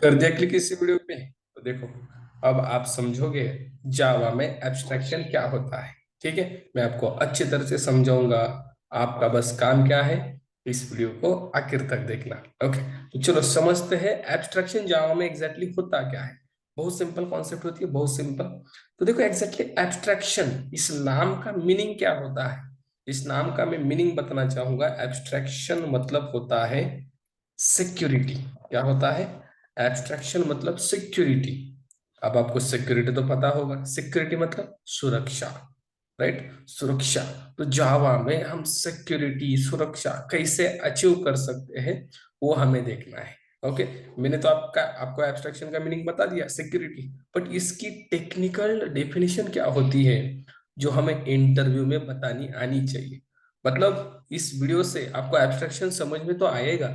कर दिया क्लिक इसी वीडियो पे। तो देखो, अब आप समझोगे जावा में एब्स्ट्रैक्शन क्या होता है। ठीक है, मैं आपको अच्छी तरह से समझाऊंगा। आपका बस काम क्या है, इस वीडियो को आखिर तक देखना। ओके, तो चलो समझते हैं एब्स्ट्रैक्शन जावा में एग्जैक्टली होता क्या है। बहुत सिंपल कॉन्सेप्ट होती है, बहुत सिंपल। तो देखो एग्जैक्टली एब्स्ट्रैक्शन, इस नाम का मीनिंग क्या होता है। इस नाम का मैं मीनिंग बताना चाहूंगा। एब्स्ट्रैक्शन मतलब होता है सिक्योरिटी। क्या होता है? एब्स्ट्रैक्शन मतलब सिक्योरिटी। अब आपको सिक्योरिटी तो पता होगा, सिक्योरिटी मतलब सुरक्षा, राइट? सुरक्षा। तो जावा में हम सिक्योरिटी, सुरक्षा कैसे अचीव कर सकते हैं, वो हमें देखना है। ओके, मैंने तो आपको एब्स्ट्रैक्शन का मीनिंग बता दिया, सिक्योरिटी। बट इसकी टेक्निकल डेफिनेशन क्या होती है, जो हमें इंटरव्यू में बतानी आनी चाहिए। मतलब इस वीडियो से आपको एब्स्ट्रैक्शन समझ में तो आएगा,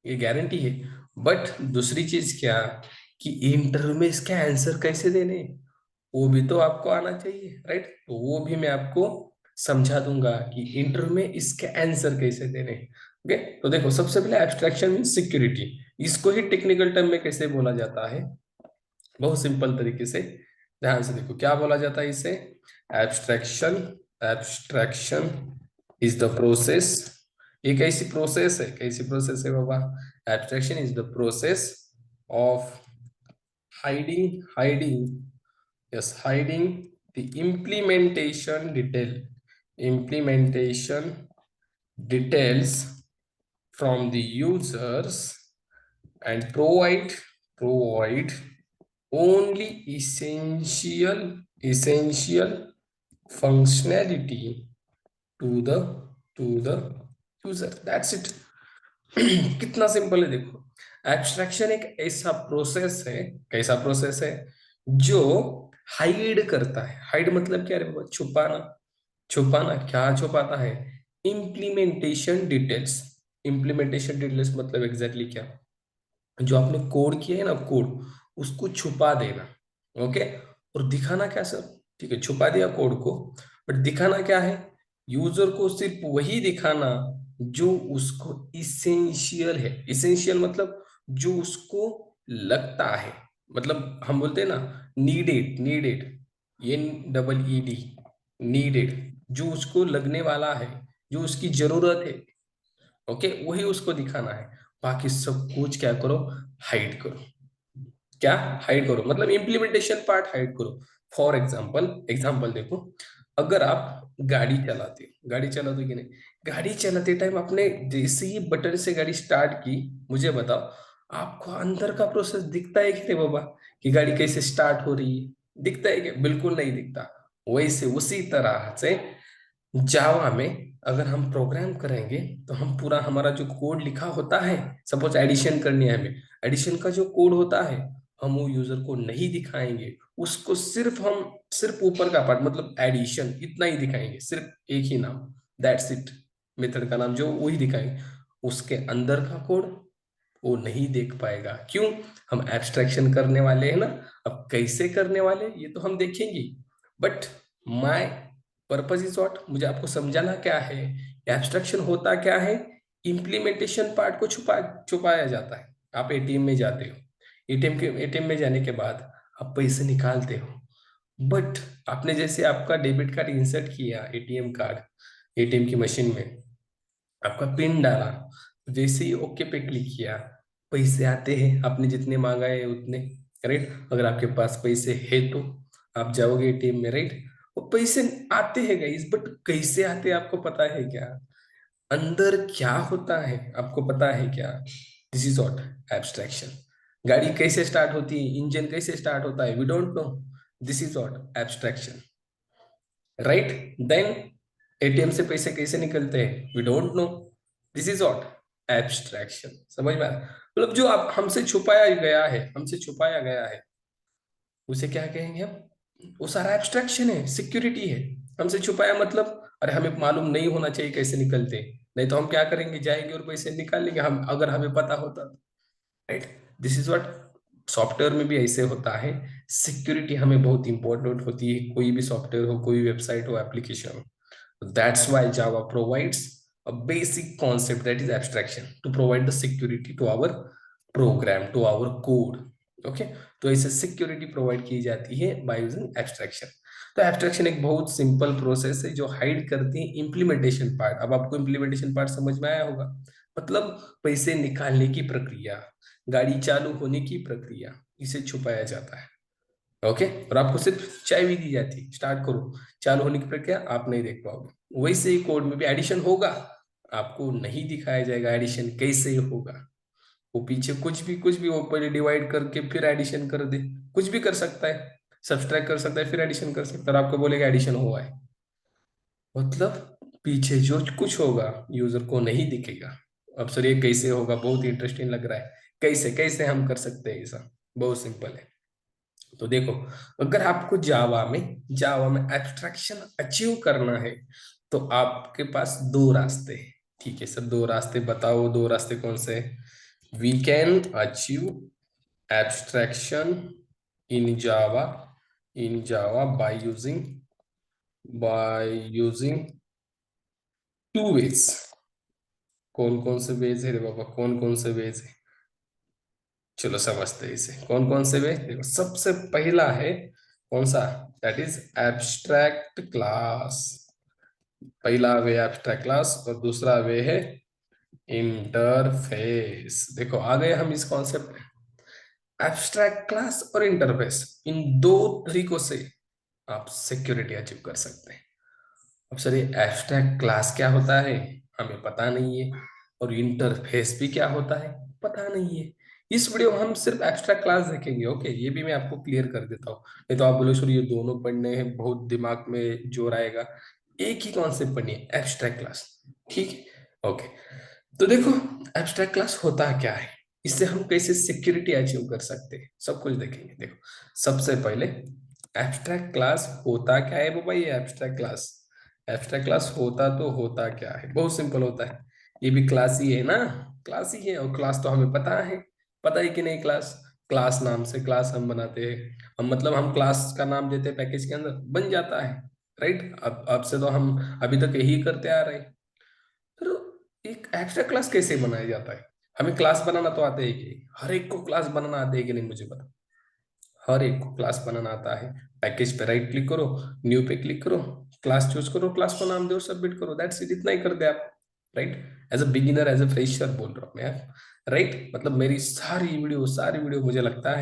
ये गारंटी है। बट दूसरी चीज क्या, कि इंटरव्यू में इसका आंसर कैसे देने, वो भी तो आपको आना चाहिए, राइट? तो वो भी मैं आपको समझा दूंगा कि इंटरव्यू में इसके आंसर कैसे देने। ओके, तो देखो सबसे पहले एब्स्ट्रैक्शन मीन सिक्योरिटी। इसको ही टेक्निकल टर्म में कैसे बोला जाता है, बहुत सिंपल तरीके से ध्यान से देखो क्या बोला जाता है इसे। Abstraction, abstraction is the process. ये कैसी प्रोसेस है, कैसी प्रोसेस है बाबा? Abstraction is the process of hiding, yes, hiding the implementation details from the users and provide only essential functionality to the user. That's it. कितना simple है देखो। Abstraction एक ऐसा प्रोसेस है, कैसा प्रोसेस है, जो हाइड करता है। हाइड मतलब क्या रे बाबा? छुपाना। छुपाना क्या छुपाता है? Implementation details. इम्प्लीमेंटेशन डिटेल्स मतलब एग्जैक्टली क्या, जो आपने कोड किया है ना, कोड उसको छुपा देना। ओके, और दिखाना क्या सर? ठीक है, छुपा दिया कोड को, बट दिखाना क्या है? यूजर को सिर्फ वही दिखाना जो उसको इसेंशियल है। इसेंशियल मतलब जो उसको लगता है। मतलब हम बोलते हैं ना, नीडेड, नीडेड, NEED, नीडेड, जो उसको लगने वाला है, जो उसकी जरूरत है। ओके, वही उसको दिखाना है। बाकी सब कुछ क्या करो, हाइड करो। क्या हाइड करो मतलब इम्प्लीमेंटेशन पार्ट हाइड करो। फॉर एग्जाम्पल, एग्जाम्पल देखो, अगर आप गाड़ी चलाते हो कि नहीं, गाड़ी चलाते टाइम आपने जैसे ही बटन से गाड़ी स्टार्ट की, मुझे बताओ, आपको अंदर का प्रोसेस दिखता है कि नहीं बाबा, कि गाड़ी कैसे स्टार्ट हो रही है? दिखता है क्या? बिल्कुल नहीं दिखता। वैसे उसी तरह से जावा में अगर हम प्रोग्राम करेंगे, तो हम पूरा हमारा जो कोड लिखा होता है, सपोज एडिशन करनी है हमें, एडिशन का जो कोड होता है, हम वो यूजर को नहीं दिखाएंगे। उसको सिर्फ हम, सिर्फ ऊपर का पार्ट मतलब एडिशन इतना ही दिखाएंगे, सिर्फ एक ही नाम, दैट्स इट। मेथड का नाम जो वही दिखाएंगे, उसके अंदर का कोड वो नहीं देख पाएगा। क्यों? हम एब्स्ट्रैक्शन करने वाले हैं ना। अब कैसे करने वाले ये तो हम देखेंगे, but my purpose is what, मुझे आपको समझाना क्या है, एब्स्ट्रैक्शन होता क्या है। इम्प्लीमेंटेशन पार्ट को छुपाया जाता है। आप एटीएम में जाते हो, एटीएम में जाने के बाद आप पैसे निकालते हो, बट आपने जैसे आपका डेबिट कार्ड इंसर्ट किया, एटीएम कार्ड, एटीएम की मशीन में आपका पिन डाला, जैसे ही ओके पे क्लिक किया, पैसे आते हैं, आपने जितने मांगा है उतने, राइट? अगर आपके पास पैसे है तो आप जाओगे एटीएम में, राइट? वो पैसे आते हैं गाइस, बट कैसे आते हैं आपको पता है क्या? अंदर क्या होता है आपको पता है क्या? This is what abstraction. गाड़ी कैसे स्टार्ट होती है, इंजन कैसे स्टार्ट होता है, we don't know. This is what abstraction, right? Then ATM से पैसे कैसे निकलते हैं, we don't know. This is what abstraction. समझ में आ रहा है? मतलब जो आप हमसे छुपाया गया है, हमसे छुपाया गया है, उसे क्या कहेंगे हम? वो सारा एब्स्ट्रैक्शन है, सिक्योरिटी है। हमसे छुपाया मतलब, अरे हमें मालूम नहीं होना चाहिए कैसे निकलते हैं, नहीं तो हम क्या करेंगे, जाएंगे और पैसे निकाल लेंगे, हम अगर हमें पता होता, right? This is what software में भी ऐसे होता है। सिक्योरिटी हमें बहुत इंपॉर्टेंट होती है, कोई भी सॉफ्टवेयर हो, कोई वेबसाइट हो, एप्लीकेशन हो। That's why Java provides a basic concept, that is abstraction, to provide the security to our program to our code. Okay, तो ऐसे सिक्योरिटी प्रोवाइड की जाती है बाय यूजिंग एब्स्ट्रैक्शन। तो एब्स्ट्रैक्शन एक बहुत सिंपल प्रोसेस है जो हाइड करती है इम्प्लीमेंटेशन पार्ट। अब आपको इम्प्लीमेंटेशन पार्ट समझ में आया होगा, मतलब पैसे निकालने की प्रक्रिया, गाड़ी चालू होने की प्रक्रिया, इसे छुपाया जाता है। ओके, और आपको सिर्फ चाय भी दी जाती है, स्टार्ट करो, चालू होने की प्रक्रिया आप नहीं देख पाओगे। वैसे ही कोड में भी एडिशन होगा, आपको नहीं दिखाया जाएगा एडिशन कैसे होगा। वो पीछे कुछ भी वो पहले डिवाइड करके फिर एडिशन कर दे, कुछ भी कर सकता है, सब्सट्रैक्ट कर सकता है फिर एडिशन कर सकता है, और आपको बोलेगा एडिशन हुआ है। मतलब पीछे जो कुछ होगा यूजर को नहीं दिखेगा। अब सर ये कैसे होगा, बहुत इंटरेस्टिंग लग रहा है, कैसे कैसे हम कर सकते हैं ऐसा? बहुत सिंपल है। तो देखो, अगर आपको जावा में एब्स्ट्रैक्शन अचीव करना है तो आपके पास दो रास्ते हैं। ठीक है सर, दो रास्ते बताओ, दो रास्ते कौन से? We can achieve abstraction in Java by using two ways. कौन कौन से वेज है रे बाबा, कौन कौन से वेज है? चलो समझते हैं इसे, कौन कौन से वे। देखो, सबसे पहला है कौन सा? That is abstract class. पहला वे एब्स्ट्रैक्ट क्लास और दूसरा वे है इंटरफेस। देखो आ गए हम इस कॉन्सेप्ट में। एब्स्ट्रैक्ट क्लास और इंटरफेस, इन दो तरीकों से आप सिक्योरिटी अचीव कर सकते हैं। अब सर ये एब्स्ट्रैक्ट क्लास क्या होता है, हमें पता नहीं है, और इंटरफेस भी क्या होता है, पता नहीं है। इस वीडियो में हम सिर्फ एब्स्ट्रैक्ट क्लास देखेंगे। ओके, ये भी मैं आपको क्लियर कर देता हूँ, नहीं तो आप बोलो सर ये दोनों पढ़ने हैं, बहुत दिमाग में जोर आएगा। एक ही कॉन्सेप्ट पढ़नी है, एब्स्ट्रैक्ट क्लास। ठीक है, ओके। तो देखो, एब्स्ट्रैक्ट क्लास होता क्या है, इससे हम कैसे सिक्योरिटी अचीव कर सकते हैं, सब कुछ देखेंगे। देखो, सबसे पहले एब्स्ट्रैक्ट क्लास होता क्या है बाबा? ये एब्स्ट्रैक्ट क्लास होता तो होता क्या है, बहुत सिंपल होता है। ये भी क्लास ही है ना, क्लास ही है, और क्लास तो हमें पता है कि नहीं? क्लास, क्लास नाम से क्लास हम बनाते हैं, हम मतलब हम क्लास का नाम देते हैं पैकेज के अंदर, बन जाता है। राइट, अब से तो हम अभी तक यही करते आ रहे हैं। तो एक एक्स्ट्रा क्लास कैसे बनाया जाता है? हमें क्लास बनाना तो आता है कि हर एक को क्लास बनाना आता है कि नहीं, मुझे पता। हर एक को क्लास बनाना आता है। पैकेज पे राइट क्लिक करो, न्यू पे क्लिक करो, क्लास चूज करो, क्लास को नाम दो, सबमिट करो, दैट्स इट, इतना ही कर दे आप। Right, as a beginner, as a fresher बोल रहा हूँ मैं। राइट, मतलब मेरी सारी वीडियो मुझे लगता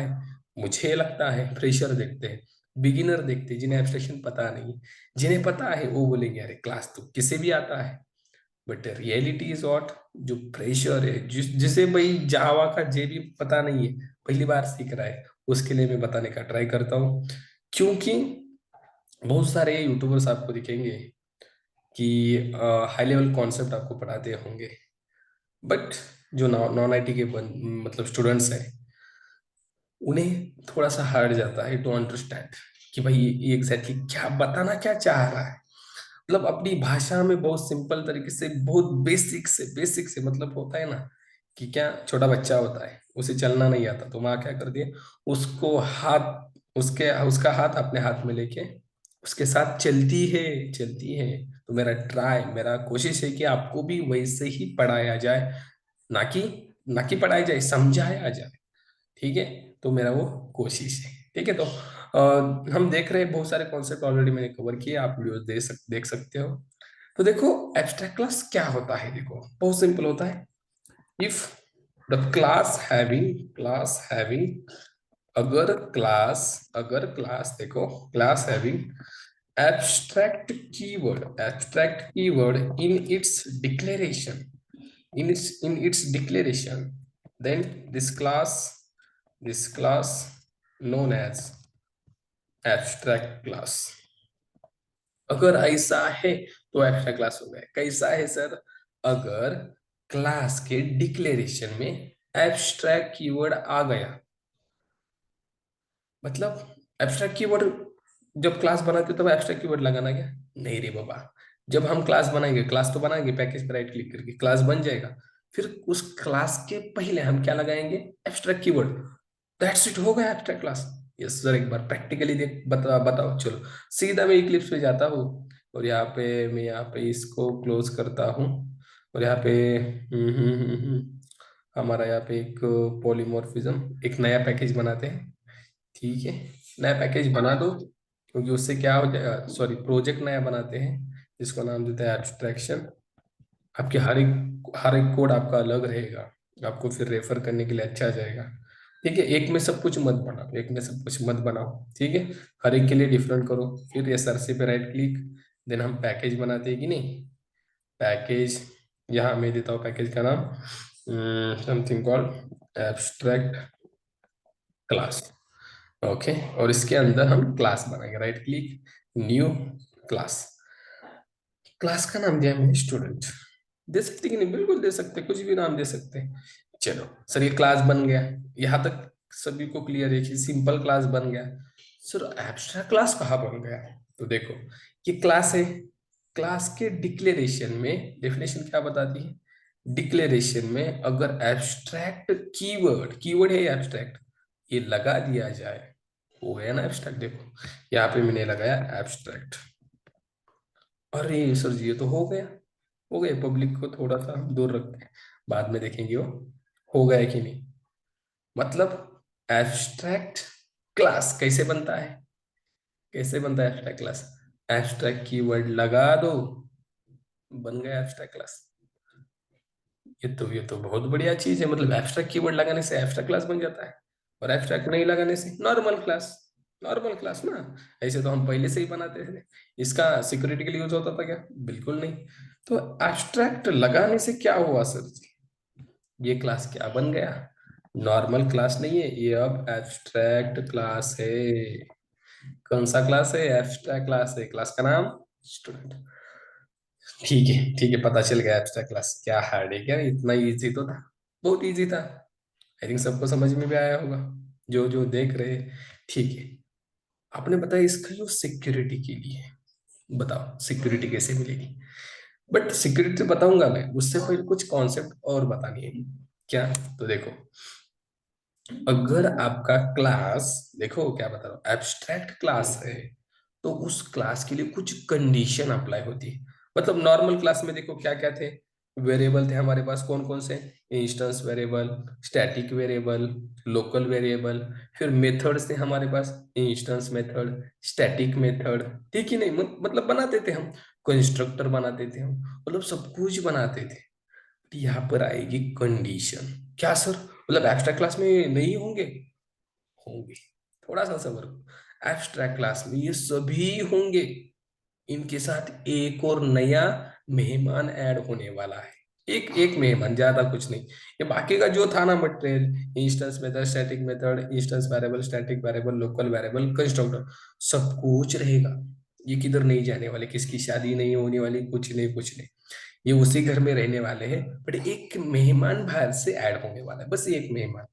है फ्रेशर देखते हैं, बिगिनर देखते हैं, जिन्हें एब्स्ट्रैक्शन पता नहीं है। जिन्हें पता है वो बोलेंगे अरे क्लास तो किसे भी आता है। बट रियलिटी इज व्हाट, जो प्रेशर है, जिसे भाई जावा का जे भी पता नहीं है, पहली बार सीख रहा है, उसके लिए मैं बताने का ट्राई करता हूँ। क्योंकि बहुत सारे यूट्यूबर्स आपको दिखेंगे कि हाई लेवल कॉन्सेप्ट आपको पढ़ाते होंगे, बट जो नॉन आईटी के मतलब स्टूडेंट्स हैं, उन्हें थोड़ा सा हार्ड जाता है टू अंडरस्टैंड कि भाई ये एग्जैक्टली क्या बताना क्या चाह रहा है। मतलब अपनी भाषा में बहुत सिंपल तरीके से, बहुत बेसिक से मतलब होता है ना, कि क्या छोटा बच्चा होता है, उसे चलना नहीं आता, तो माँ क्या कर दिए, उसको हाथ उसके उसका हाथ अपने हाथ में लेके उसके साथ चलती है। तो मेरा कोशिश है कि आपको भी वैसे ही पढ़ाया जाए, ना कि पढ़ाया जाए, समझाया जाए। ठीक है, तो मेरा वो कोशिश है। ठीक है, तो हम देख रहे हैं बहुत सारे कॉन्सेप्ट ऑलरेडी मैंने कवर किए, आप वीडियोस देख सकते हो। तो देखो, एब्स्ट्रैक्ट क्लास क्या होता है, देखो बहुत सिंपल होता है। इफ द क्लास हैविंग, अगर क्लास देखो, class having abstract keyword in its declaration, then this class known as abstract class। अगर ऐसा है तो एब्स्ट्रैक्ट क्लास हो गया। कैसा है सर? अगर क्लास के डिक्लेरेशन में एब्स्ट्रैक्ट कीवर्ड आ गया, मतलब एब्स्ट्रैक्ट कीवर्ड, जब क्लास बनाते तब एब्स्ट्रैक्ट कीवर्ड लगाना क्या? नहीं रे बाबा, जब हम क्लास बनाएंगे, क्लास तो बनाएंगे, पैकेज पर राइट क्लिक करके क्लास बन जाएगा, फिर उस क्लास के पहले हम क्या लगाएंगे? Abstract keyword. दैट्स इट, हो गया एब्स्ट्रैक्ट क्लास। यस सर, एक बार प्रैक्टिकली देख बताओ। चलो सीधा मैं इक्लिप्स पे जाता हूँ, और यहाँ पे इसको क्लोज करता हूँ, और यहाँ पे हमारा यहाँ पे एक पॉलीमॉर्फिज्म, एक नया पैकेज बनाते हैं। ठीक है, नया पैकेज बना दो, क्योंकि उससे क्या हो जाएगा, सॉरी प्रोजेक्ट नया बनाते हैं जिसको नाम देते हैं एब्स्ट्रैक्शन। आपके हर एक कोड आपका अलग रहेगा, आपको फिर रेफर करने के लिए अच्छा जाएगा। ठीक है, एक में सब कुछ मत बनाओ, एक में सब कुछ मत बनाओ। ठीक है, हर एक के लिए डिफरेंट करो। फिर ये सरसे पे राइट क्लिक, देन हम पैकेज बनाते हैं कि नहीं, पैकेज। यहाँ मैं देता हूँ पैकेज का नाम something called abstract class. Okay, और इसके अंदर हम क्लास बनाएंगे, right click, new class. Class का नाम दिया मैंने स्टूडेंट। दे सकते कि नहीं, बिल्कुल दे सकते, कुछ भी नाम दे सकते हैं। चलो सर, ये क्लास बन गया, यहाँ तक सभी को क्लियर है कि सिंपल क्लास बन गया। सर एब्स्ट्रैक्ट क्लास कहाँ बन गया, तो देखो ये क्लास है। क्लास के डिक्लेरेशन में डेफिनेशन क्या बताती है, डिक्लेरेशन में अगर एब्स्ट्रैक्ट कीवर्ड, कीवर्ड है एब्स्ट्रैक्ट, ये लगा दिया जाए, हो गया ना एब्स्ट्रैक्ट। देखो यहाँ पे मैंने लगाया एब्स्ट्रैक्ट। अरे सर जी, ये तो हो गए। पब्लिक को थोड़ा सा हम दूर रखते हैं, बाद में देखेंगे वो हो गया कि नहीं। मतलब एब्स्ट्रैक्ट क्लास कैसे बनता है, कैसे बनता है एब्स्ट्रैक्ट क्लास, एब्स्ट्रैक्ट कीवर्ड लगा दो, बन गया एब्स्ट्रैक्ट क्लास। ये तो बहुत बढ़िया चीज है, मतलब एब्स्ट्रैक्ट कीवर्ड लगाने से एब्स्ट्रैक्ट क्लास बन जाता है, और एब्स्ट्रैक्ट नहीं लगाने से नॉर्मल क्लास। नॉर्मल क्लास ना, ऐसे तो हम पहले से ही बनाते थे। इसका सिक्योरिटी के लिए यूज होता था क्या, बिल्कुल नहीं। तो एब्स्ट्रैक्ट लगाने से क्या हुआ सर, ये क्लास क्या बन गया, नॉर्मल क्लास नहीं है ये, अब एब्स्ट्रैक्ट क्लास है। कौन सा क्लास है, एब्स्ट्रैक्ट क्लास है, क्लास का नाम स्टूडेंट। ठीक है ठीक है, पता चल गया एब्स्ट्रैक्ट क्लास क्या हार्ड है क्या, इतना इजी तो था, बहुत इजी था। आई थिंक सबको समझ में भी आया होगा, जो जो देख रहे हैं। ठीक है, आपने बताया इसका जो सिक्योरिटी के लिए, बताओ सिक्योरिटी कैसे मिलेगी। बट सिक्योरिटी बताऊंगा मैं, उससे पहले कुछ कॉन्सेप्ट और बतानी है। क्या, तो देखो, अगर आपका क्लास, देखो क्या बता रहा हूँ, एब्स्ट्रैक्ट क्लास है, तो उस क्लास के लिए कुछ कंडीशन अप्लाई होती है। मतलब नॉर्मल क्लास में देखो क्या क्या थे, वेरिएबल थे हमारे पास, कौन कौन से, instance variable, static variable, local variable. फिर मेथड्स थे हमारे पास, इंस्टेंस मेथड, स्टैटिक मेथड। ठीक ही नहीं, मतलब बनाते थे हम, कंस्ट्रक्टर बनाते थे हम, मतलब सब कुछ बनाते थे। यहाँ पर आएगी कंडीशन। क्या सर, मतलब एब्स्ट्रैक्ट क्लास में नहीं होंगे, होंगे, थोड़ा सा सबर करो। एब्स्ट्रैक्ट क्लास में ये सभी होंगे, इनके साथ एक और नया मेहमान ऐड होने वाला है। एक एक मेहमान, ज्यादा कुछ नहीं। ये बाकी का जो था ना material, instance method, static method, instance variable, static variable, local variable, constructor, सब कुछ रहेगा। ये किधर नहीं जाने वाले, किसकी शादी नहीं होने वाली, कुछ नहीं कुछ नहीं। ये उसी घर में रहने वाले हैं, बट एक मेहमान बाहर से ऐड होने वाला है, बस एक मेहमान।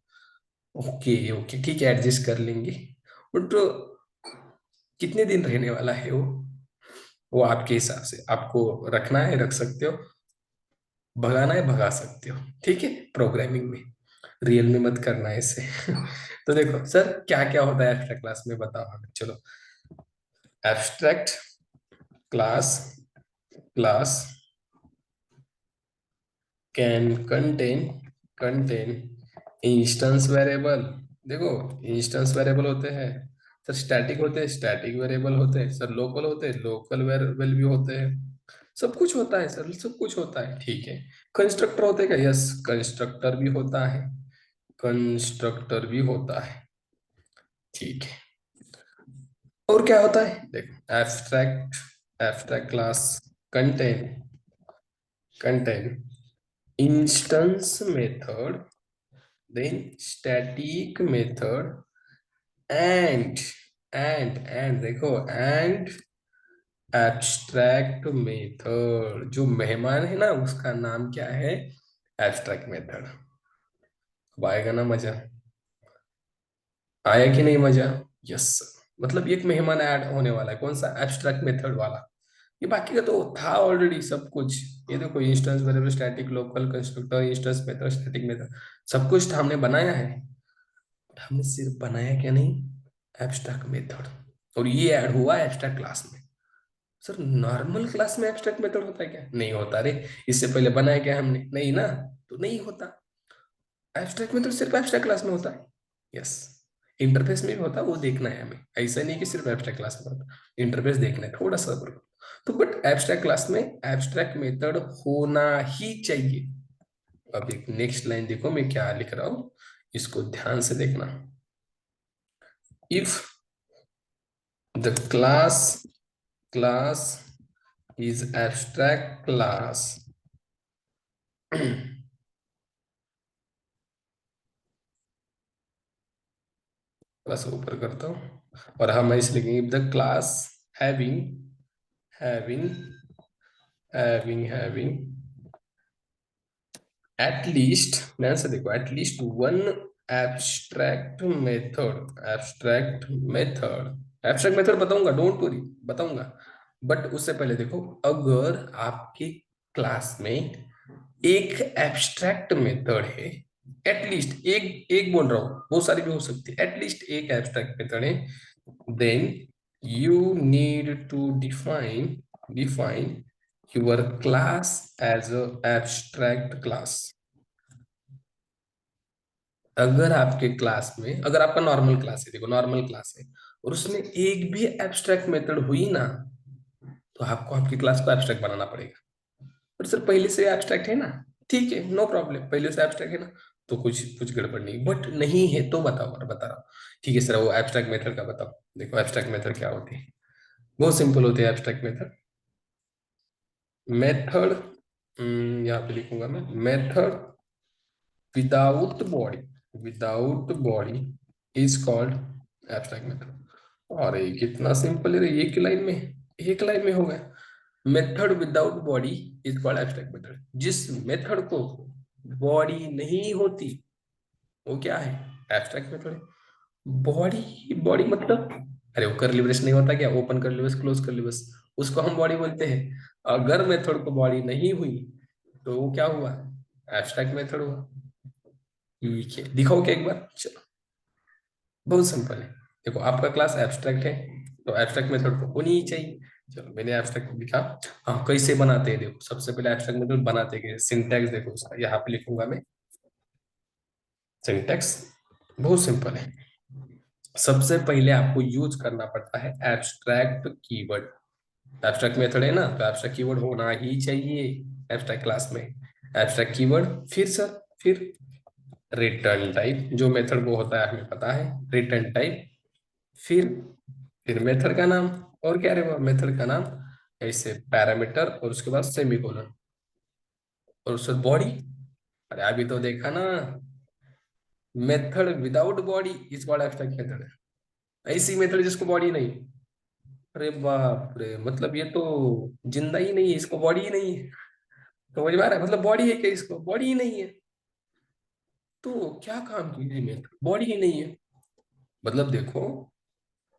ओके ओके ठीक है, एडजस्ट कर लेंगे। बट कितने दिन रहने वाला है वो आपके हिसाब से, आपको रखना है रख सकते हो, भगाना है भगा सकते हो। ठीक है, प्रोग्रामिंग में, रियल में मत करना है इसे। तो देखो सर क्या क्या होता है एब्स्ट्रैक्ट क्लास में, बताओ हमें, चलो। Abstract class, class can contain instance variable. देखो इंस्टेंस वेरिएबल होते हैं सर, स्टैटिक होते हैं, स्टैटिक वेरिएबल होते हैं सर, लोकल होते हैं, लोकल वेरिएबल भी होते हैं। सब कुछ होता है सर, सब कुछ होता है। ठीक है, कंस्ट्रक्टर होते हैं क्या, यस कंस्ट्रक्टर भी होता है, कंस्ट्रक्टर भी होता है। ठीक है, और क्या होता है, देखो abstract, abstract class contain contain instance method, then static method, and and देखो एंड एब्स्ट्रैक्ट मेथड। जो मेहमान है ना, उसका नाम क्या है, एब्स्ट्रैक्ट मेथड। अब आएगा ना मजा, आया कि नहीं मजा। यस, मतलब एक मेहमान ऐड होने वाला है, कौन सा, एब्स्ट्रैक्ट मेथड वाला। ये बाकी का तो था ऑलरेडी सब कुछ। ये देखो instance variable, static, local, constructor, instance method, static method, सब कुछ था, हमने बनाया है। हमने सिर्फ बनाया क्या नहीं, एब्स्ट्रैक्ट मेथड, और ये ऐड हुआ एब्स्ट्रैक्ट क्लास में। सर नॉर्मल क्लास में एब्स्ट्रैक्ट मेथड होता है क्या, नहीं होता रे। इससे पहले बनाया क्या हमने, नहीं ना, तो नहीं होता। एब्स्ट्रैक्ट में तो सिर्फ एब्स्ट्रैक्ट क्लास में होता है। यस, इंटरफेस में भी होता है, वो देखना है हमें, ऐसा नहीं कि सिर्फ एब्स्ट्रैक्ट क्लास में होता है, इंटरफेस देखना है थोड़ा सा बड़ा। तो बट एब्स्ट्रैक्ट क्लास में एब्स्ट्रैक्ट मेथड होना ही चाहिए। अब एक नेक्स्ट लाइन देखो मैं क्या लिख रहा हूं, इसको ध्यान से देखना। If the class is abstract class बस ऊपर करता हूँ और हम ऐसे लिखेंगे, if the class having having having at least, ध्यान से देखो, at least one abstract method, abstract method बताऊंगा, डोंट वरी, बताऊंगा। बट उससे पहले देखो, अगर आपके क्लास में एक एब्स्ट्रैक्ट मेथड है, एटलीस्ट एक, एक बोल रहा हूं, बहुत सारी भी हो सकती है, एटलीस्ट एक एब्स्ट्रैक्ट मेथड है, then you need to define your class as a abstract class। अगर आपके क्लास में, अगर आपका नॉर्मल क्लास है, देखो नॉर्मल क्लास है और उसमें एक भी एब्स्ट्रैक्ट मेथड हुई ना, तो आपको आपकी क्लास को एब्स्ट्रैक्ट बनाना पड़ेगा। पर सर पहले से एब्स्ट्रैक्ट है ना, ठीक है, नो प्रॉब्लम, पहले से एब्स्ट्रैक्ट है ना, तो कुछ कुछ गड़बड़ नहीं, बट नहीं है तो बताओ, मैं बता रहा हूँ। ठीक है सर, वो एब्स्ट्रैक्ट मेथड का बताओ। देखो एब्स्ट्रैक्ट मेथड क्या होती है, बहुत सिंपल होती है एब्स्ट्रैक्ट मेथड। मेथड, यहाँ पे लिखूंगा मैं, method without body, without body is called abstract method। और ये कितना सिंपल है, एक लाइन में, एक लाइन में हो गया। Method without body is called abstract method. जिस मेथड को बॉडी नहीं होती वो क्या है, एब्स्ट्रैक्ट मेथड है। बॉडी, बॉडी मतलब, अरे वो कर्ली ब्रेस नहीं होता क्या, open curly brace close curly brace, उसको हम बॉडी बोलते हैं। अगर मेथड को बॉडी नहीं हुई तो वो क्या हुआ, एब्स्ट्रैक्ट मेथड हुआ। ठीक है, दिखाओ क्या एक बार, चलो, बहुत सिंपल है। देखो आपका क्लास एब्स्ट्रैक्ट है, तो एब्स्ट्रैक्ट मेथड तो होनी ही चाहिए। चलो मैंने एब्स्ट्रैक्ट लिखा। हाँ, कैसे बनाते हैं देखो, सबसे पहले एब्स्ट्रैक्ट मेथड बनाते हैं, सिंटैक्स देखो उसका, यहाँ पे लिखूंगा मैं सिंटैक्स, बहुत सिंपल है। सबसे पहले आपको यूज करना पड़ता है एब्स्ट्रैक्ट कीवर्ड। एब्स्ट्रैक्ट मेथड है ना, तो एब्स्ट्रैक्ट कीवर्ड होना ही चाहिए एब्स्ट्रैक्ट क्लास में। एब्स्ट्रैक्ट कीवर्ड, फिर सर, फिर रिटर्न टाइप, जो मेथड को होता है हमें पता है, रिटर्न टाइप। फिर फिर मेथड का नाम, और क्या रहेगा मेथड का नाम, ऐसे पैरामीटर और उसके बाद सेमीकोलन और उसके बॉडी। अरे अभी तो देखा ना, method without body is called abstract method, ऐसी मेथड जिसको बॉडी नहीं। अरे बाप रे, मतलब ये तो जिंदा ही नहीं है, इसको बॉडी ही नहीं है। तो समझ में आ रहा है, मतलब बॉडी है क्या, इसको बॉडी ही नहीं है, तो क्या काम की ये मेथड, बॉडी ही नहीं है। मतलब देखो,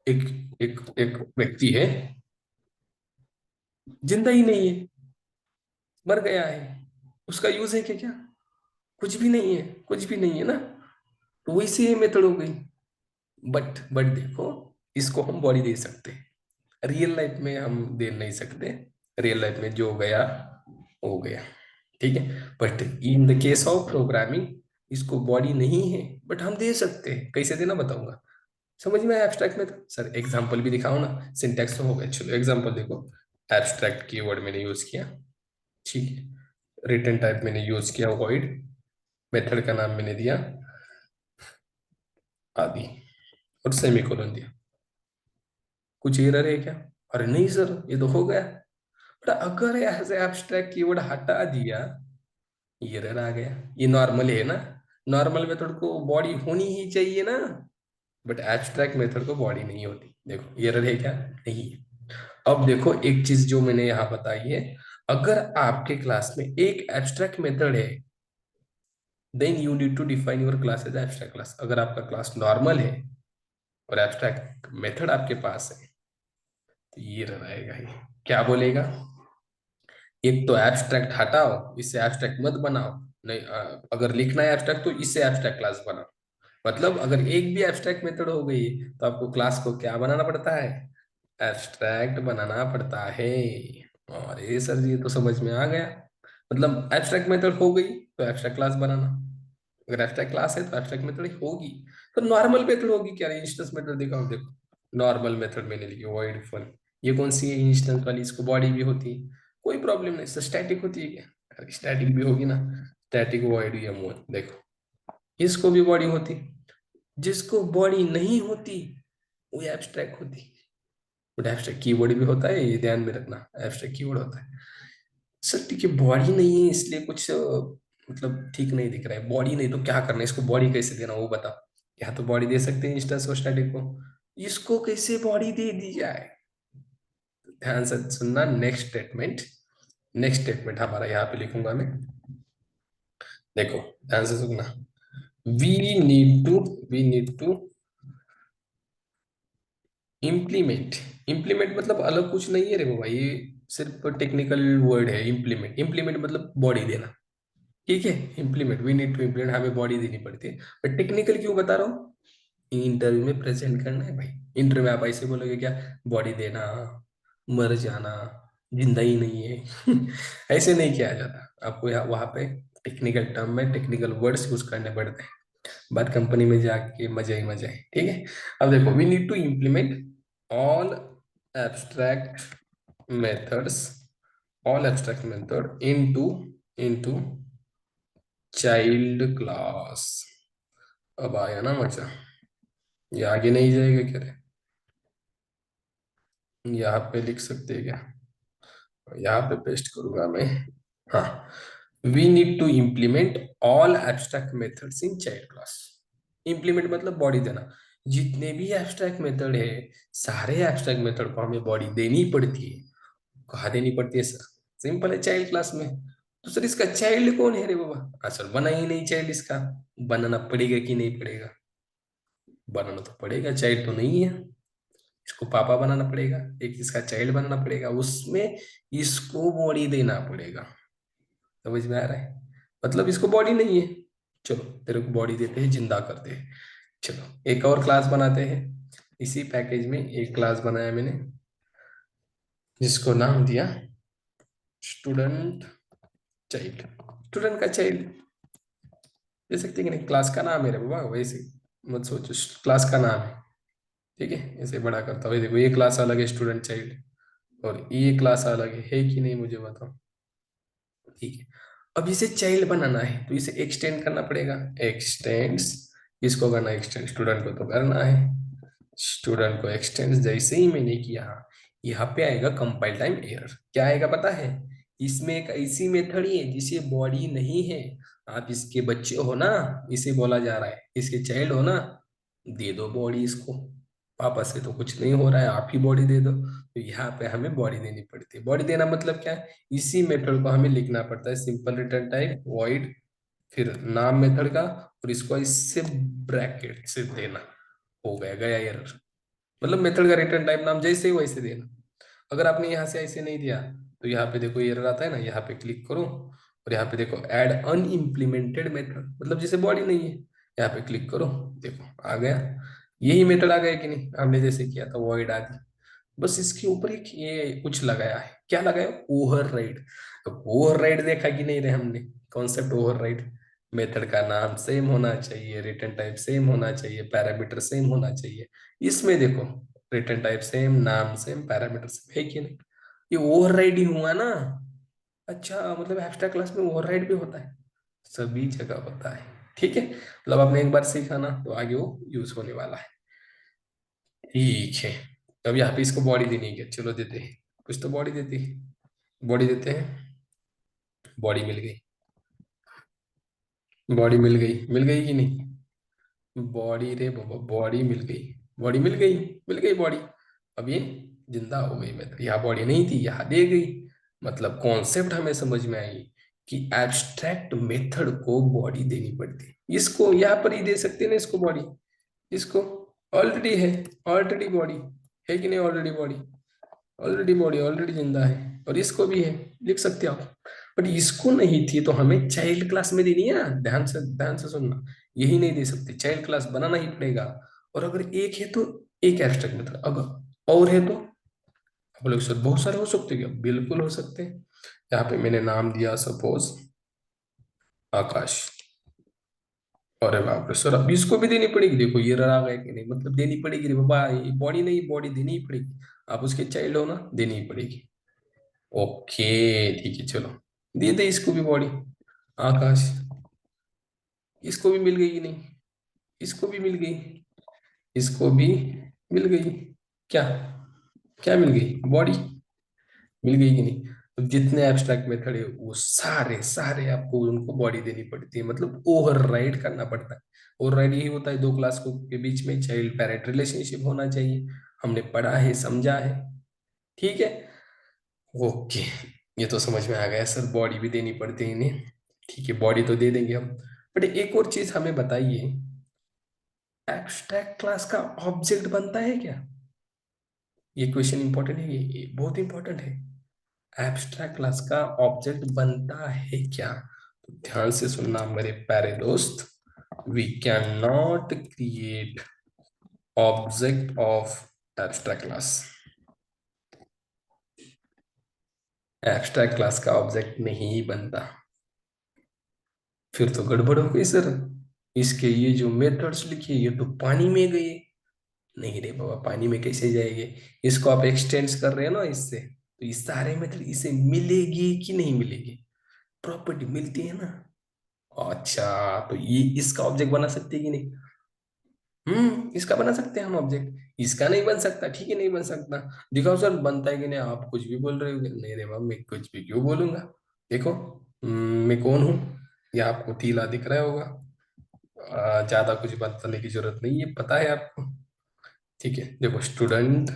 एक एक एक व्यक्ति है, जिंदा ही नहीं है, मर गया है, उसका यूज है क्या, क्या, कुछ भी नहीं है, कुछ भी नहीं है ना, तो वैसे ही मेथड हो गई। बट देखो, इसको हम बॉडी दे सकते हैं, रियल लाइफ में हम दे नहीं सकते। रियल लाइफ में जो गया हो गया, ठीक है। But in the case of programming इसको बॉडी नहीं है, बट हम दे सकते हैं, कैसे देना बताऊंगा। समझ में आया एब्स्ट्रैक्ट में, तो सर एग्जांपल भी दिखाओ ना, सिंटैक्स तो हो गया, चलो एग्जांपल देखो। एब्स्ट्रैक्ट कीवर्ड मैंने यूज किया, ठीक है। रिटर्न टाइप मैंने यूज किया वॉइड, मेथड का नाम मैंने दिया आदि, और सेमीकोलन दिया। कुछ एरर है क्या, अरे नहीं सर ये तो हो गया। बट अगर ऐसे एब्स्ट्रैक्ट कीवर्ड हटा दिया, एरर आ गया। ये नॉर्मल है ना, नॉर्मल मेथड को बॉडी होनी ही चाहिए ना, बट एब्स्ट्रैक्ट मेथड को बॉडी नहीं होती। देखो एरर है क्या, नहीं है। अब देखो एक चीज जो मैंने यहाँ बताई है, अगर आपके क्लास में एक एब्स्ट्रैक्ट मेथड है, then you need to define your class as abstract class. अगर आपका क्लास नॉर्मल है और एब्स्ट्रैक्ट मेथड आपके पास है, तो ये रहेगा, ये क्या बोलेगा, एक तो एब्स्ट्रैक्ट हटाओ, इससे एब्स्ट्रैक्ट मत बनाओ, नहीं अगर लिखना है एब्स्ट्रैक्ट तो इससे एब्स्ट्रैक्ट क्लास बनाओ। मतलब अगर एक भी एब्स्ट्रैक्ट मेथड हो गई तो आपको क्लास को क्या बनाना पड़ता है, एब्स्ट्रैक्ट बनाना पड़ता है। और ये सर ये तो समझ में आ गया, मतलब एब्स्ट्रैक्ट मेथड हो गई तो एब्स्ट्रैक्ट क्लास बनाना। अगर एब्स्ट्रैक्ट क्लास है तो एब्स्ट्रैक्ट मेथड होगी। तो नॉर्मल मेथड होगी क्या? इंस्टेंस मेथड देखा हूं, देखो नॉर्मल मेथड मैंने लिखी वॉइड फन। ये कौन सी है? इंस्टेंस वाली। इसको बॉडी भी होती है, कोई प्रॉब्लम नहीं। स्टैटिक होती है क्या? स्टैटिक भी होगी ना, स्टैटिक वॉइड m1। देखो इसको भी बॉडी होती। जिसको बॉडी नहीं होती वो एब्स्ट्रैक्ट होती। बट एब्स्ट्रैक्ट कीवर्ड भी होता है, ये ध्यान में रखना, एब्स्ट्रैक्ट कीवर्ड होता है। सर ठीक है, बॉडी नहीं है इसलिए कुछ मतलब ठीक नहीं दिख रहा है। बॉडी नहीं तो क्या करना है? इसको बॉडी कैसे देना वो बता। या तो बॉडी दे सकते हैं इंस्टेंस और स्टैटिक को, इसको कैसे बॉडी दे दी जाए? ध्यान से सुनना, नेक्स्ट स्टेटमेंट। नेक्स्ट स्टेटमेंट हमारा यहाँ पे लिखूंगा मैं। देखो ध्यान से सुनना। We we need to implement. Implement मतलब अलग कुछ नहीं है रे बाबा, ये सिर्फ टेक्निकल वर्ड है। इम्प्लीमेंट, इम्प्लीमेंट मतलब बॉडी देना। ठीक है, implement, we need to implement, हमें बॉडी देनी पड़ती है। बट टेक्निकल क्यों बता रहा हूँ? इंटरव्यू में प्रेजेंट करना है भाई। इंटरव्यू में आप ऐसे बोलोगे क्या? बॉडी देना, मर जाना, जिंदा ही नहीं है। ऐसे नहीं किया जाता। आपको यहाँ वहां पे टेक्निकल टर्म में टेक्निकल वर्ड्स यूज करने पड़ते हैं। बात कंपनी में जाके मजा ही मजा है। ठीक है, अब देखो we need to implement all abstract methods, all abstract method into into child class. अब आया ना मजा? ये आगे नहीं जाएगा क्या रे? यहाँ पे लिख सकते हैं क्या? यहाँ पे पेस्ट करूंगा मैं। हाँ, we need to implement all abstract methods in child class. Implement मतलब बॉडी देना। जितने भी एब्स्ट्रैक्ट मेथड है, सारे एब्स्ट्रैक्ट मेथड को हमें बॉडी देनी पड़ती है। कहाँ देनी पड़ती है सर? सिंपल है, चाइल्ड क्लास में। तो सर इसका चाइल्ड कौन है रे बाबा? हाँ सर, बना ही नहीं चाइल्ड इसका। बनाना पड़ेगा कि नहीं पड़ेगा? बनाना तो पड़ेगा, चाइल्ड तो नहीं है। इसको पापा बनाना पड़ेगा, एक इसका चाइल्ड बनाना पड़ेगा, उसमें इसको बॉडी देना पड़ेगा। समझ में आ रहा है? मतलब इसको बॉडी नहीं है। चलो तेरे को बॉडी देते हैं, जिंदा करते हैं। चलो एक और क्लास बनाते हैं। इसी पैकेज में एक क्लास बनाया मैंने, जिसको नाम दिया स्टूडेंट चाइल्ड। स्टूडेंट का चाइल्ड दे सकते हैं कि नहीं? क्लास का नाम है रे बाबा, वैसे मत सोचो, क्लास का नाम है। ठीक है, ऐसे बड़ा करता हुआ देखो, ये क्लास अलग है स्टूडेंट चाइल्ड, और ये क्लास अलग है कि नहीं मुझे बताओ। ठीक है, अब इसे चाइल्ड बनाना है तो इसे एक्सटेंड करना पड़ेगा। एक्सटेंड्स, किसको करना है एक्सटेंड? स्टूडेंट को तो करना है। स्टूडेंट को एक्सटेंड जैसे ही मैंने किया, यहाँ पे आएगा कंपाइल टाइम एरर। क्या आएगा पता है? इसमें एक ऐसी मेथड ही है जिसे बॉडी नहीं है। आप इसके बच्चे हो ना, इसे बोला जा रहा है, इसके चाइल्ड हो ना, दे दो बॉडी इसको। पापा से तो कुछ नहीं हो रहा है, आप ही बॉडी दे दो। तो यहाँ पे हमें बॉडी देनी पड़ती है। बॉडी देना मतलब क्या है? इसी मेथड को हमें लिखना पड़ता है, सिंपल रिटर्न टाइप वॉइड, फिर नाम मेथड का, और इसको इससे ब्रैकेट से देना। हो गया, गया एरर। मतलब मेथड का रिटर्न टाइप नाम जैसे ही वैसे देना। अगर आपने यहाँ से ऐसे नहीं दिया तो यहाँ पे देखो एरर आता है ना, यहाँ पे क्लिक करो और यहाँ पे देखो ऐड अनइम्प्लीमेंटेड मेथड, मतलब जैसे बॉडी नहीं है। यहाँ पे क्लिक करो, देखो आ गया। यही मेथड आ गया कि नहीं? हमने जैसे किया था वॉइड आदि। बस इसके ऊपर एक ये कुछ लगाया है। क्या लगाया? ओवरराइड। अब ओवरराइड देखा कि नहीं रे हमने? कॉन्सेप्ट ओवरराइड, मेथड का नाम सेम होना चाहिए, रिटर्न टाइप सेम होना चाहिए, पैरामीटर सेम होना चाहिए। इसमें देखो रिटर्न टाइप सेम, नाम सेम, पैरामीटर सेम है कि नहीं? ये ओवरराइड ही हुआ ना। अच्छा, मतलब एब्स्ट्रैक्ट क्लास में ओवरराइड भी होता है? सभी जगह होता है। ठीक है, मतलब आपने एक बार सीखा ना तो आगे वो यूज होने वाला है। ठीक है, अब यहाँ पे इसको बॉडी देनी है क्या? चलो देते हैं, कुछ तो बॉडी देती है। बॉडी देते हैं, बॉडी मिल गई। बॉडी मिल गई, मिल गई कि नहीं? बॉडी रे बाबा, बॉडी मिल गई। बॉडी मिल गई, मिल गई बॉडी। अब ये जिंदा हो गई। मैं तो यहाँ बॉडी नहीं थी, यहाँ दे गई। मतलब कॉन्सेप्ट हमें समझ में आई कि एब्स्ट्रैक्ट मेथड को बॉडी देनी पड़ती है। इसको यहाँ पर ही दे सकते हैं ना, इसको बॉडी। इसको ऑलरेडी है, ऑलरेडी बॉडी है कि नहीं? Already body, already body, already जिंदा है। और इसको भी है, लिख सकते हो आप। बट इसको नहीं थी तो हमें चाइल्ड क्लास में देनी है ना। ध्यान से सुनना, यही नहीं दे सकते, चाइल्ड क्लास बनाना ही पड़ेगा। और अगर एक है तो एक एब्स्ट्रैक्ट मेथड, अगर और है तो आप लोग सर बहुत सारे हो सकते हैं क्या? बिल्कुल हो सकते हैं। यहाँ पे मैंने नाम दिया सपोज आकाश। अरे बाप रे सर, अब इसको भी देनी पड़ेगी? देखो ये रहा गया कि नहीं, मतलब देनी पड़ेगी रे बाबा, ये बॉडी नहीं, बॉडी देनी ही पड़ेगी। आप उसके चाइल्ड हो ना, देनी ही पड़ेगी। ओके ठीक है चलो, दे दे इसको भी बॉडी। आकाश, इसको भी मिल गई कि नहीं? इसको भी मिल गई, इसको भी मिल गई। क्या? क्या मिल गई? बॉडी मिल गई कि नहीं? तो जितने एब्स्ट्रैक्ट मेथड है वो सारे सारे आपको उनको बॉडी देनी पड़ती है, मतलब ओवरराइड करना पड़ता है। ओवरराइड यही होता है, दो क्लास को के बीच में चाइल्ड पेरेंट रिलेशनशिप होना चाहिए। हमने पढ़ा है, समझा है। ठीक है। ओके, ये तो समझ में आ गया सर, बॉडी भी देनी पड़ती है इन्हें। ठीक है, बॉडी तो दे देंगे हम। बट एक और चीज हमें बताइए, एब्स्ट्रैक्ट क्लास का ऑब्जेक्ट बनता है क्या? ये क्वेश्चन इंपॉर्टेंट है, ये बहुत इंपॉर्टेंट है। एब्स्ट्रैक्ट क्लास का ऑब्जेक्ट बनता है क्या? तो ध्यान से सुनना मेरे प्यारे दोस्त, we can not create object of abstract class. Abstract class का ऑब्जेक्ट नहीं बनता। फिर तो गड़बड़ हो गई सर, इसके ये जो मेथड्स लिखे ये तो पानी में गए। नहीं रे बाबा, पानी में कैसे जाएंगे? इसको आप एक्सटेंड्स कर रहे हैं ना इससे, तो इस सारे मेथड इसे मिलेगी कि नहीं मिलेगी? प्रॉपर्टी मिलती है ना। अच्छा, तो ये इसका ऑब्जेक्ट बना सकते हैं कि नहीं? इसका बना सकते हैं हम ऑब्जेक्ट, इसका नहीं बन सकता। ठीक है, नहीं बन सकता। दिखाओ सर, बनता है कि नहीं? आप कुछ भी बोल रहे हो। नहीं रे बाबा, मैं कुछ भी क्यों बोलूंगा? देखो, मैं कौन हूँ, ये आपको तीला दिख रहा होगा। ज्यादा कुछ बताने की जरूरत नहीं है, पता है आपको। ठीक है, देखो स्टूडेंट,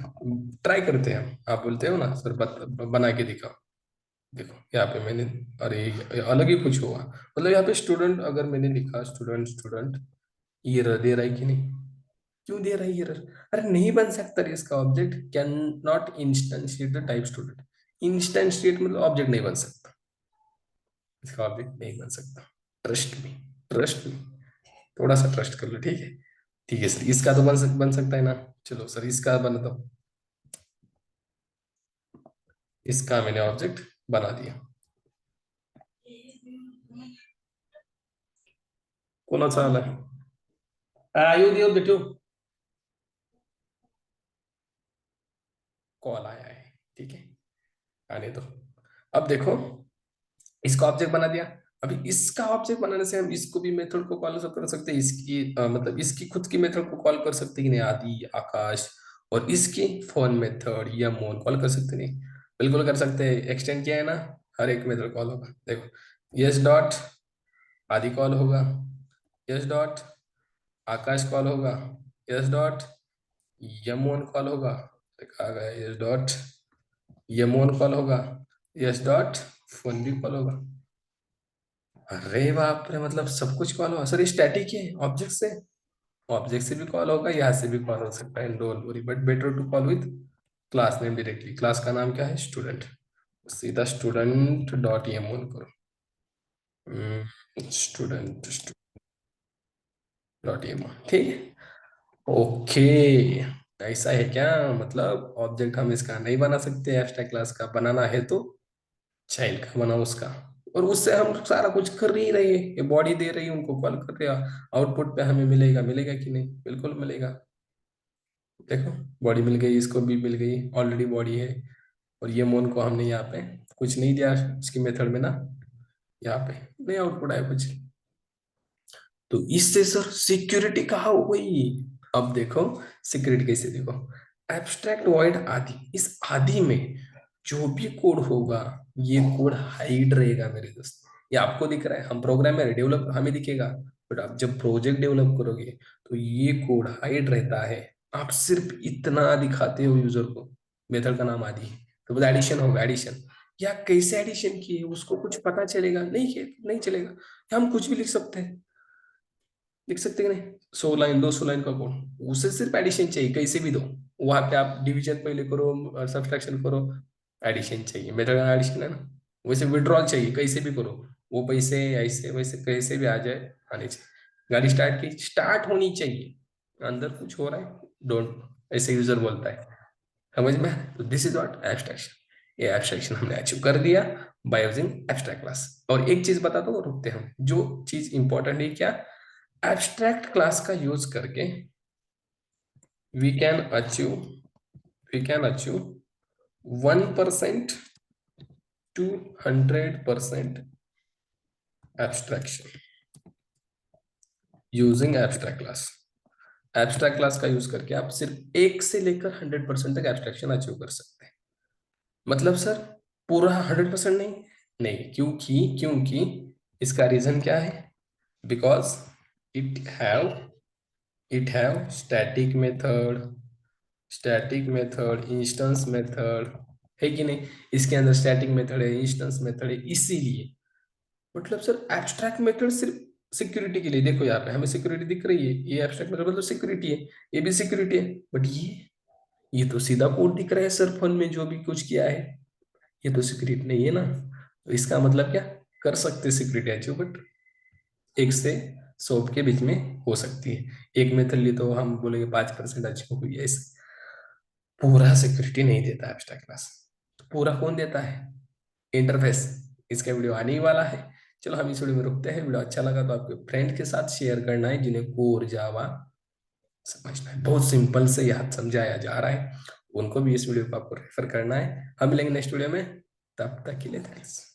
ट्राई करते हैं हम। आप बोलते हो ना सर बना के दिखाओ। देखो यहाँ पे मैंने, अरे ये अलग ही कुछ होगा, मतलब यहाँ पे स्टूडेंट अगर मैंने लिखा स्टूडेंट स्टूडेंट, ये दे रहा है कि नहीं? क्यों दे रहा है एरर? अरे नहीं बन सकता रे इसका object, can not instantiate the type student. Instantiate मतलब ऑब्जेक्ट नहीं बन सकता, इसका ऑब्जेक्ट नहीं बन सकता। ट्रस्ट मी, ट्रस्ट मी, थोड़ा सा ट्रस्ट कर लो, ठीक है। ठीक है सर, इसका तो बन सकता है ना। चलो सर, इसका बना दो। इसका मैंने ऑब्जेक्ट बना दिया। कौन सा वाला है? आयु दियो बेटू, कॉल आया है। ठीक है, आने दो। अब देखो, इसका ऑब्जेक्ट बना दिया। अभी इसका ऑब्जेक्ट बनाने से हम इसको भी मेथड को कॉल कर सकते हैं, इसकी मतलब इसकी खुद की मेथड को कॉल कर सकते हैं कि नहीं? आदि, आकाश, और इसकी फोन मेथड या मोन कॉल कर सकते नहीं? बिल्कुल कर सकते हैं, एक्सटेंड किया है ना। हर एक मेथड कॉल होगा, देखो। यस डॉट आदि कॉल होगा, यस डॉट आकाश कॉल होगा, यस डॉट यमोन कॉल होगा, देखा गया, यस डॉट यमोन कॉल होगा, यस डॉट फोन भी कॉल होगा। अरे बाप रे, मतलब सब कुछ कॉल होगा सर, ये स्टैटिक है ऑब्जेक्ट से। ऑब्जेक्ट से भी कॉल होगा, यहाँ से भी कॉल हो सकता है, don't worry, but better to call with class name directly. Class का नाम क्या है? स्टूडेंट। सीधा स्टूडेंट डॉट एम ऑन करो। स्टूडेंट डॉट एम, ठीक है। ओके, ऐसा है क्या? मतलब ऑब्जेक्ट हम इसका नहीं बना सकते, एब्स्ट्रैक्ट क्लास का बनाना है तो चाइल्ड का बना उसका, और उससे हम सारा कुछ कर ही रहे हैं, ये बॉडी दे रही है, उनको कॉल कर रहे हैं। आउटपुट पे हमें मिलेगा, मिलेगा कि नहीं? बिल्कुल मिलेगा। देखो, बॉडी मिल गई, इसको भी मिल गई, ऑलरेडी बॉडी है। और ये मोन को हमने यहाँ पे कुछ नहीं दिया उसकी मेथड में ना, यहाँ पे नहीं आउटपुट आया कुछ। तो इससे सर सिक्योरिटी कहाँ हो गई? अब देखो, सिक्योरिटी कैसे, देखो एब्स्ट्रैक्ट वॉइड आदि, इस आदि में जो भी कोड होगा, ये कोड हाइड रहेगा मेरे दोस्त। ये आपको दिख रहा है, हम प्रोग्राम में डेवलप हमें दिखेगा, बट आप जब प्रोजेक्ट डेवलप करोगे तो ये कोड हाइड रहता है। आप सिर्फ इतना दिखाते हो यूजर को, मेथड का नाम आदि है, तो बस एडिशन होगा, एडिशन। या कैसे एडिशन किए उसको कुछ पता चलेगा नहीं? नहीं चलेगा। या हम कुछ भी लिख सकते हैं, लिख सकते हैं कि नहीं? 100 लाइन, 200 लाइन का कोड, उसे सिर्फ एडिशन चाहिए, कैसे भी दो। वहां पे आप डिवीजन पहले करो और सब्सट्रैक्शन करो, एडिशन चाहिए, मेथड का एडिशन है ना। वैसे विड्रॉल चाहिए, कैसे भी करो, वो पैसे ऐसे वैसे कैसे भी आ जाए, आने चाहिए। गाड़ी स्टार्ट की, स्टार्ट होनी चाहिए, अंदर कुछ हो रहा है, डोंट, ऐसे यूजर बोलता है। समझ में? तो दिस इज व्हाट एब्स्ट्रैक्शन। ये एब्स्ट्रैक्शन हमने अचीव कर दिया बाय यूजिंग एब्स्ट्रैक्ट क्लास। और एक चीज बता दो, रुकते हैं हम, जो चीज इंपॉर्टेंट है क्या, एब्स्ट्रैक्ट क्लास का यूज करके we can achieve we can achieve 1% to 100% abstraction using abstract class. Abstract class का यूज करके आप सिर्फ 1 से लेकर 100% तक एब्स्ट्रैक्शन अचीव कर सकते हैं। मतलब सर पूरा 100% नहीं, नहीं, क्योंकि क्योंकि इसका रीजन क्या है? Because it have it have static method, instance method, है कि नहीं? इसके अंदर स्टैटिक मेथड है, इंस्टेंस मेथड है, इसीलिए। मतलब सर एब्स्ट्रैक्ट मेथड सिर्फ सिक्योरिटी के लिए, देखो यहाँ पे हमें सिक्योरिटी दिख रही है, ये एब्स्ट्रैक्ट मेथड मतलब सिक्योरिटी है, ये भी सिक्योरिटी है, बट ये तो सीधा कोड दिख रहा है सर, फन में जो भी कुछ किया है, ये तो सिक्योरिटी नहीं है ना। तो इसका मतलब क्या? कर सकते सिक्योरिटी अचीव, बट 1 से 100 के बीच में हो सकती है। एक मेथड लिए तो हम बोलेंगे 5% अचीव हुई है, इस पूरा सिक्योरिटी नहीं देता एब्स्ट्रैक्ट क्लास। तो पूरा कौन देता है? इंटरफेस। इसका वीडियो आने ही वाला है। चलो हम इस वीडियो में रुकते हैं। वीडियो अच्छा लगा तो आपके फ्रेंड के साथ शेयर करना है जिन्हें कोर जावा समझना है। बहुत सिंपल से याद समझाया जा रहा है, उनको भी इस वीडियो को आपको रेफर करना है। हम मिलेंगे नेक्स्ट वीडियो में, तब तक के लिए थैंक्स।